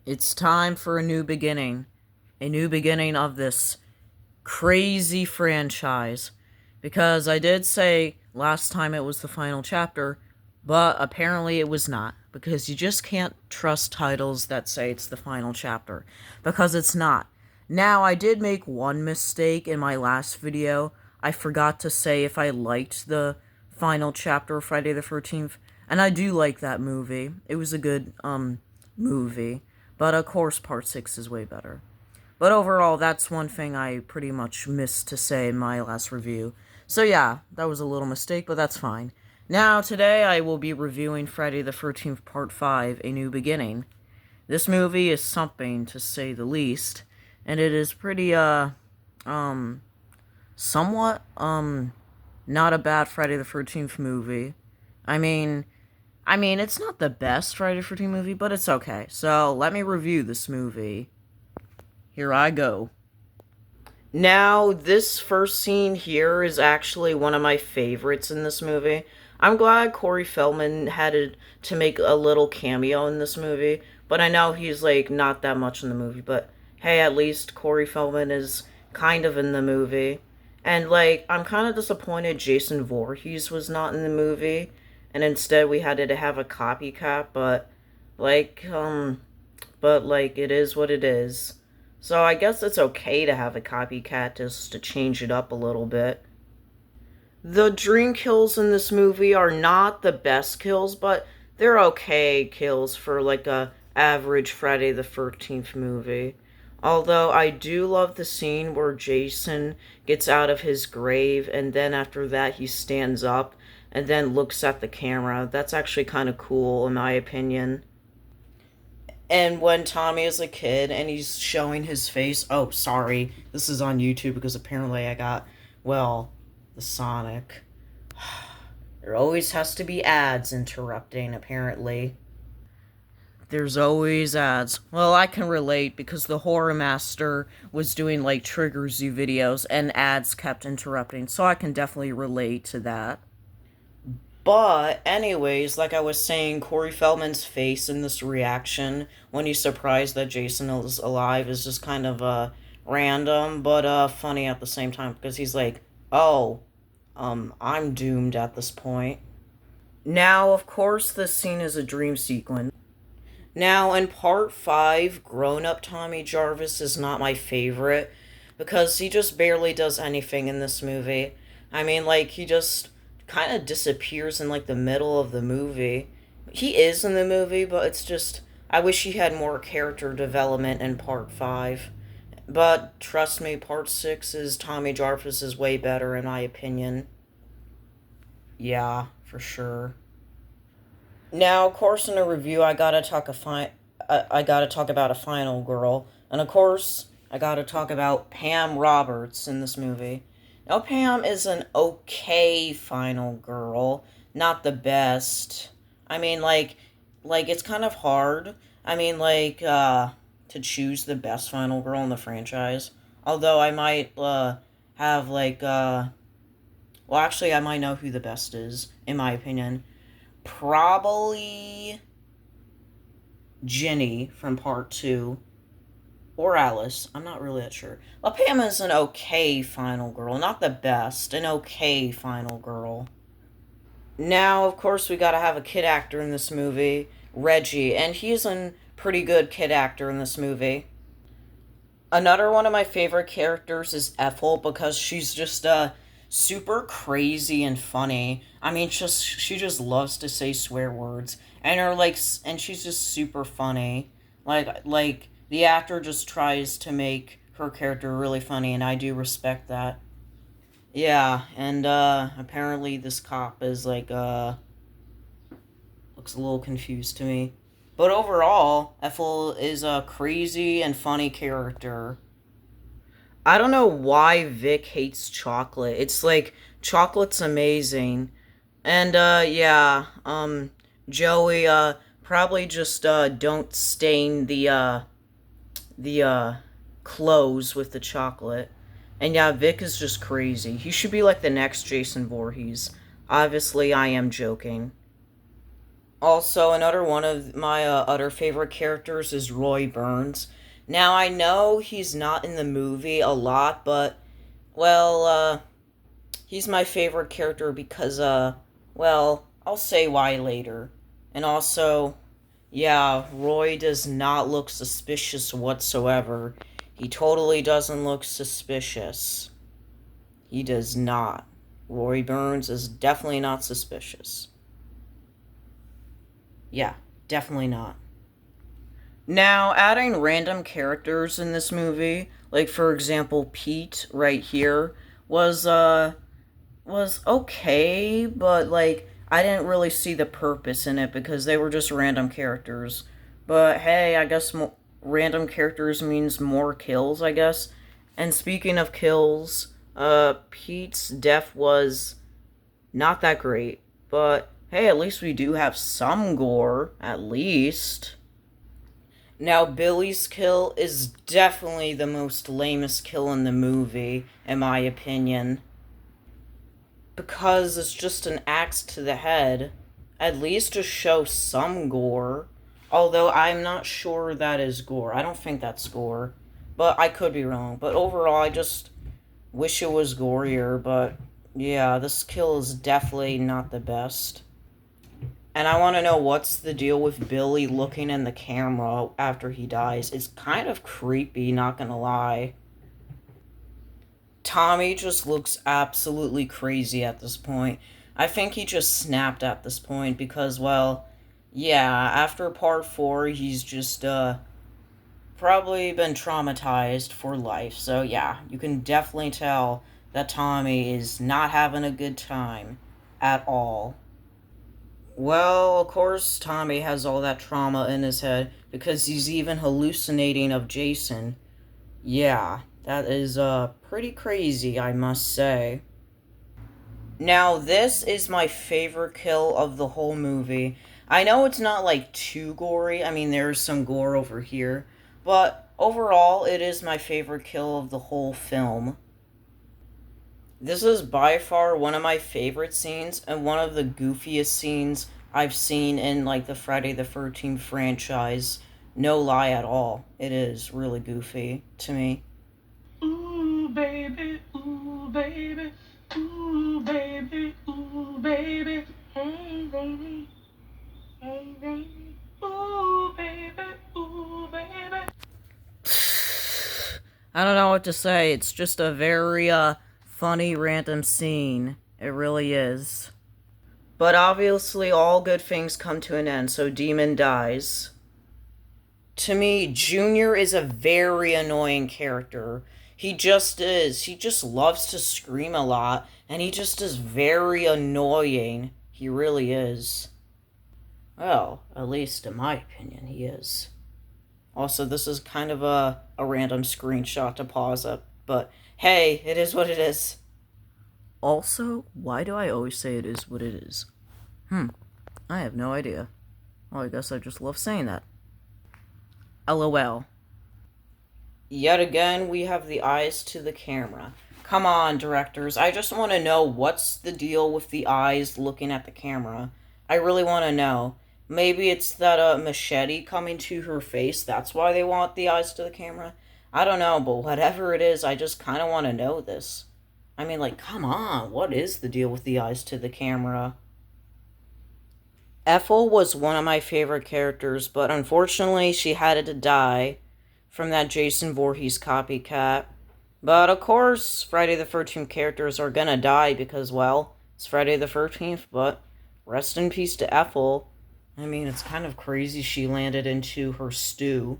It's time for a new beginning. A new beginning of this crazy franchise. Because I did say last time it was the final chapter, but apparently it was not. Because you just can't trust titles that say it's the final chapter. Because it's not. Now, I did make one mistake in my last video. I forgot to say if I liked the final chapter of Friday the 13th. And I do like that movie. It was a good, movie. But of course, part 6 is way better. But overall, that's one thing I pretty much missed to say in my last review. So yeah, that was a little mistake, but that's fine. Now, today I will be reviewing Friday the 13th Part 5, A New Beginning. This movie is something, to say the least, and it is pretty, somewhat, not a bad Friday the 13th movie. I mean, it's not the best Friday the 13th movie, but it's okay. So, let me review this movie. Here I go. Now, this first scene here is actually one of my favorites in this movie. I'm glad Corey Feldman to make a little cameo in this movie, but I know he's, like, not that much in the movie, but hey, at least Corey Feldman is kind of in the movie. And, like, I'm kind of disappointed Jason Voorhees was not in the movie, and instead we had to have a copycat, like, it is what it is. So I guess it's okay to have a copycat just to change it up a little bit. The dream kills in this movie are not the best kills, but they're okay kills for like a average Friday the 13th movie. Although I do love the scene where Jason gets out of his grave and then after that he stands up and then looks at the camera. That's actually kind of cool in my opinion. And when Tommy is a kid and he's showing his face, oh, sorry, this is on YouTube because apparently I got, well, the Sonic. There always has to be ads interrupting, apparently. There's always ads. Well, I can relate because the Horror Master was doing like Triggers You videos and ads kept interrupting, so I can definitely relate to that. But, anyways, like I was saying, Corey Feldman's face in this reaction when he's surprised that Jason is alive is just kind of random, but funny at the same time because he's like, oh, I'm doomed at this point. Now, of course, this scene is a dream sequence. Now, in part 5, grown up Tommy Jarvis is not my favorite because he just barely does anything in this movie. I mean, like, he just kind of disappears in, like, the middle of the movie. He is in the movie, but it's just, I wish he had more character development in part 5. But trust me, part 6 is Tommy Jarvis is way better, in my opinion. Yeah, for sure. Now, of course, in a review, I gotta talk about a final girl, and of course, I gotta talk about Pam Roberts in this movie. Now, Pam is an okay final girl, not the best. I mean, it's kind of hard. I mean, to choose the best final girl in the franchise. Although I might have well, actually, I might know who the best is, in my opinion. Probably Ginny from part 2. Or Alice. I'm not really that sure. Well, Pam is an okay final girl. Not the best. An okay final girl. Now, of course, we gotta have a kid actor in this movie. Reggie. And he's a pretty good kid actor in this movie. Another one of my favorite characters is Ethel because she's just super crazy and funny. I mean, she just loves to say swear words, and and she's just super funny. Like the actor just tries to make her character really funny, and I do respect that. Yeah, and apparently this cop is looks a little confused to me. But overall, Ethel is a crazy and funny character. I don't know why Vic hates chocolate. It's like chocolate's amazing. And yeah, Joey probably just don't stain the clothes with the chocolate. And yeah, Vic is just crazy. He should be like the next Jason Voorhees. Obviously, I am joking. Also, another one of my other favorite characters is Roy Burns. Now, I know he's not in the movie a lot, but, well, he's my favorite character because, well, I'll say why later. And also, yeah, Roy does not look suspicious whatsoever. He totally doesn't look suspicious. He does not. Roy Burns is definitely not suspicious. Yeah, definitely not. Now, adding random characters in this movie, like for example Pete right here, was was okay, but like I didn't really see the purpose in it because they were just random characters. But hey, I guess random characters means more kills, I guess. And speaking of kills, Pete's death was not that great, but hey, at least we do have some gore, at least. Now, Billy's kill is definitely the most lamest kill in the movie, in my opinion. Because it's just an axe to the head. At least to show some gore. Although I'm not sure that is gore. I don't think that's gore. But I could be wrong. But overall, I just wish it was gorier. But yeah, this kill is definitely not the best. And I want to know what's the deal with Billy looking in the camera after he dies. It's kind of creepy, not gonna lie. Tommy just looks absolutely crazy at this point. I think he just snapped at this point because, well, yeah, after part 4, he's just, probably been traumatized for life. So, yeah, you can definitely tell that Tommy is not having a good time at all. Well, of course, Tommy has all that trauma in his head because he's even hallucinating of Jason. Yeah, that is pretty crazy, I must say. Now, this is my favorite kill of the whole movie. I know it's not like too gory. I mean, there's some gore over here, but overall, it is my favorite kill of the whole film. This is by far one of my favorite scenes and one of the goofiest scenes I've seen in like the Friday the 13th franchise. No lie at all. It is really goofy to me. Ooh, baby, ooh, baby, ooh, baby, ooh, baby. Hey, baby, hey, baby, ooh, baby, ooh, baby. I don't know what to say. It's just a very funny random scene. It really is. But obviously all good things come to an end, so Demon dies. To me, Junior is a very annoying character. He just is. He just loves to scream a lot, and he just is very annoying. He really is. Well, at least in my opinion, he is. Also, this is kind of a random screenshot to pause up, but hey, it is what it is. Also, why do I always say it is what it is? I have no idea. Well, I guess I just love saying that. LOL. Yet again, we have the eyes to the camera. Come on, directors. I just want to know what's the deal with the eyes looking at the camera. I really want to know. Maybe it's that machete coming to her face. That's why they want the eyes to the camera. I don't know, but whatever it is, I just kind of want to know this. I mean, like, come on. What is the deal with the eyes to the camera? Ethel was one of my favorite characters, but unfortunately, she had to die from that Jason Voorhees copycat. But of course, Friday the 13th characters are gonna die because, well, it's Friday the 13th, but rest in peace to Ethel. I mean, it's kind of crazy she landed into her stew.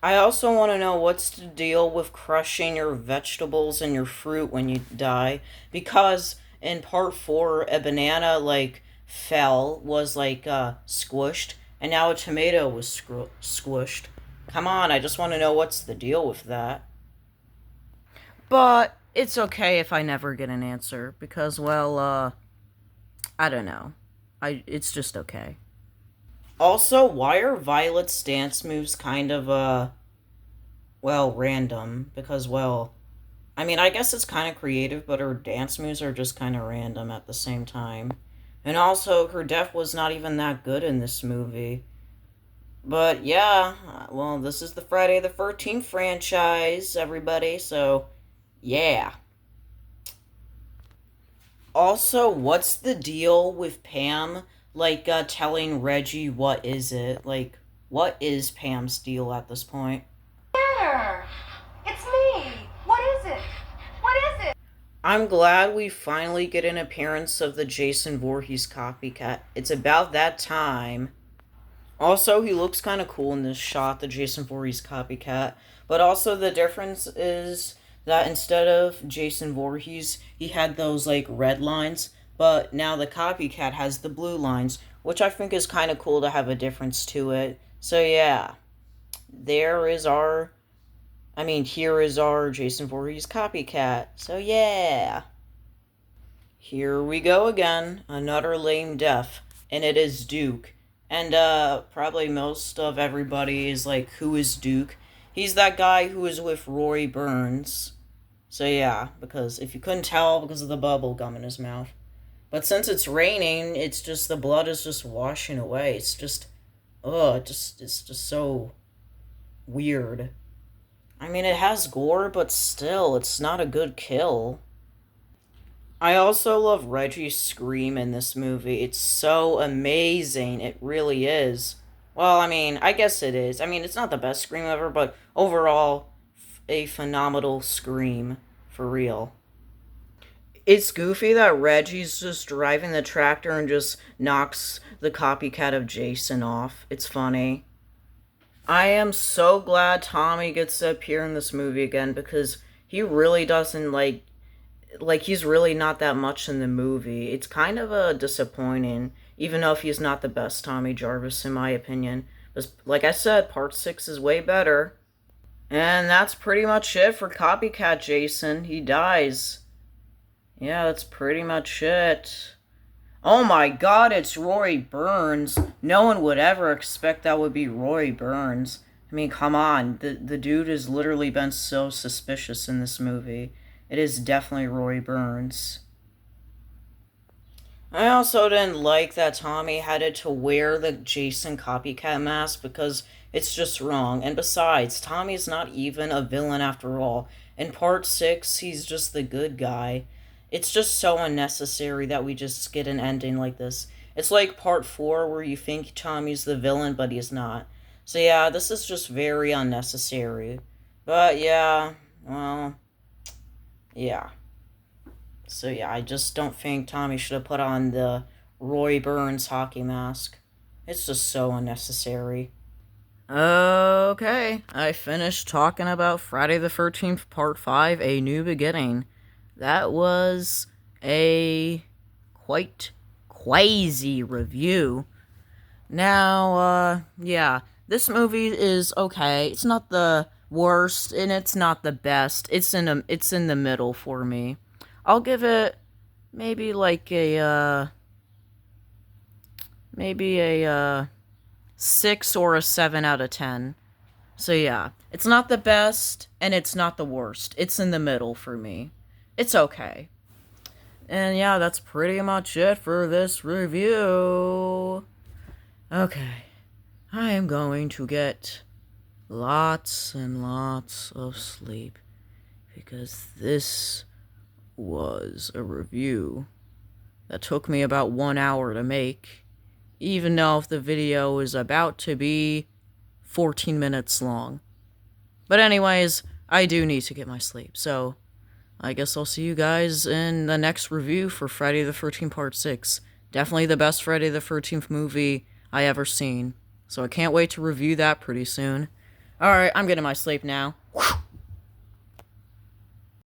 I also want to know what's the deal with crushing your vegetables and your fruit when you die. Because in part 4, a banana, like, fell, was, like, squished, and now a tomato was squished. Come on, I just want to know what's the deal with that. But it's okay if I never get an answer because, well, I don't know. It's just okay. Also, why are Violet's dance moves kind of well, random? Because, well, I mean, I guess it's kind of creative, but her dance moves are just kind of random at the same time. And also, her death was not even that good in this movie. But yeah, well, this is the Friday the 13th franchise, everybody, so yeah. Also, what's the deal with Pam, like, telling Reggie what is it? Like, what is Pam's deal at this point? Matter? It's me. What is it? What is it? I'm glad we finally get an appearance of the Jason Voorhees copycat. It's about that time. Also, he looks kind of cool in this shot, the Jason Voorhees copycat. But also, the difference is that instead of Jason Voorhees, he had those, like, red lines. But now the copycat has the blue lines, which I think is kind of cool to have a difference to it. So, yeah. There is our. Here is our Jason Voorhees copycat. So, yeah. Here we go again. Another lame death. And it is Duke. And probably most of everybody is like, who is Duke? He's that guy who is with Roy Burns. So yeah, because if you couldn't tell because of the bubble gum in his mouth. But since it's raining, it's just the blood is just washing away. It's just it's just so weird. It has gore, but still, it's not a good kill. I also love Reggie's scream in this movie. It's so amazing. It really is. Well, I guess it is. It's not the best scream ever, but overall, a phenomenal scream. For real. It's goofy that Reggie's just driving the tractor and just knocks the copycat of Jason off. It's funny. I am so glad Tommy gets to appear in this movie again because he really doesn't he's really not that much in the movie. It's kind of disappointing, even though if he's not the best Tommy Jarvis in my opinion. But like I said, part 6 is way better. And that's pretty much it for Copycat Jason. He dies. Yeah, that's pretty much it. Oh my god, it's Roy Burns. No one would ever expect that would be Roy Burns. Come on. The dude has literally been so suspicious in this movie. It is definitely Roy Burns. I also didn't like that Tommy had to wear the Jason copycat mask because it's just wrong. And besides, Tommy's not even a villain after all. In part 6, he's just the good guy. It's just so unnecessary that we just get an ending like this. It's like part 4 where you think Tommy's the villain, but he's not. So yeah, this is just very unnecessary. But yeah, well, yeah. So yeah, I just don't think Tommy should have put on the Roy Burns hockey mask. It's just so unnecessary. Okay, I finished talking about Friday the 13th Part 5, A New Beginning. That was a quite crazy review. Now, yeah, this movie is okay. It's not the worst, and it's not the best. It's in the middle for me. I'll give it maybe like a 6 or a 7 out of 10. So yeah, it's not the best and it's not the worst. It's in the middle for me. It's okay. And yeah, that's pretty much it for this review. Okay. I am going to get lots and lots of sleep because this was a review that took me about 1 hour to make, even though the video is about to be 14 minutes long. But anyways, I do need to get my sleep, so I guess I'll see you guys in the next review for Friday the 13th Part 6. Definitely the best Friday the 13th movie I ever seen, so I can't wait to review that pretty soon. Alright, I'm getting my sleep now.